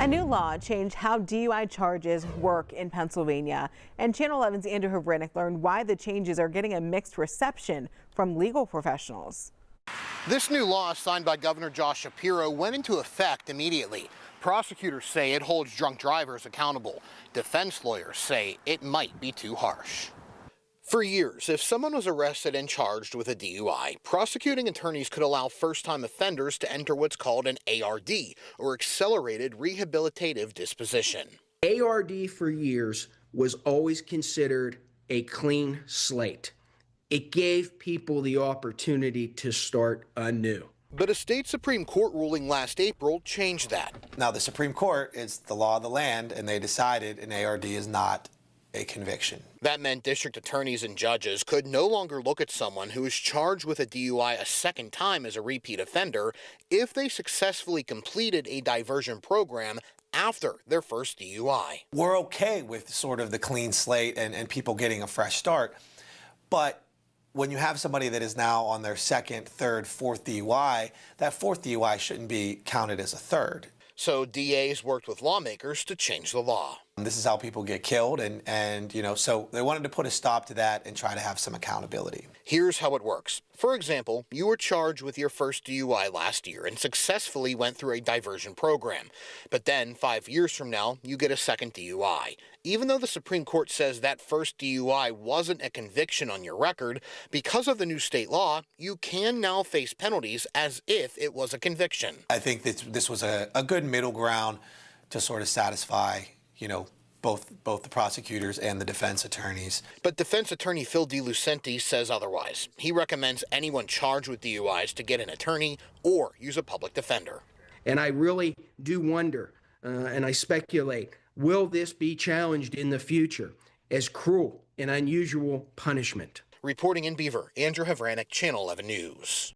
A new law changed how DUI charges work in Pennsylvania, and Channel 11's Andrew Havranek learned why the changes are getting a mixed reception from legal professionals. This new law, signed by Governor Josh Shapiro, went into effect immediately. Prosecutors say it holds drunk drivers accountable. Defense lawyers say it might be too harsh. For years, if someone was arrested and charged with a DUI, prosecuting attorneys could allow first-time offenders to enter what's called an ARD, or Accelerated Rehabilitative Disposition. ARD for years was always considered a clean slate. It gave people the opportunity to start anew. But a state Supreme Court ruling last April changed that. Now, the Supreme Court is the law of the land, and they decided an ARD is not a conviction. That meant district attorneys and judges could no longer look at someone who is charged with a DUI a second time as a repeat offender if they successfully completed a diversion program after their first DUI. We're okay with sort of the clean slate and people getting a fresh start, but when you have somebody that is now on their second, third, fourth DUI, that fourth DUI shouldn't be counted as a third. So DAs worked with lawmakers to change the law. This is how people get killed, and you know, so they wanted to put a stop to that and try to have some accountability. Here's how it works. For example, you were charged with your first DUI last year and successfully went through a diversion program. But then 5 years from now, you get a second DUI. Even though the Supreme Court says that first DUI wasn't a conviction on your record, because of the new state law, you can now face penalties as if it was a conviction. I think that this was a good middle ground to sort of satisfy, you know, both the prosecutors and the defense attorneys. But defense attorney Phil DeLucenti says otherwise. He recommends anyone charged with DUIs to get an attorney or use a public defender. And I really do wonder, and I speculate, will this be challenged in the future as cruel and unusual punishment? Reporting in Beaver, Andrew Havranek, Channel 11 News.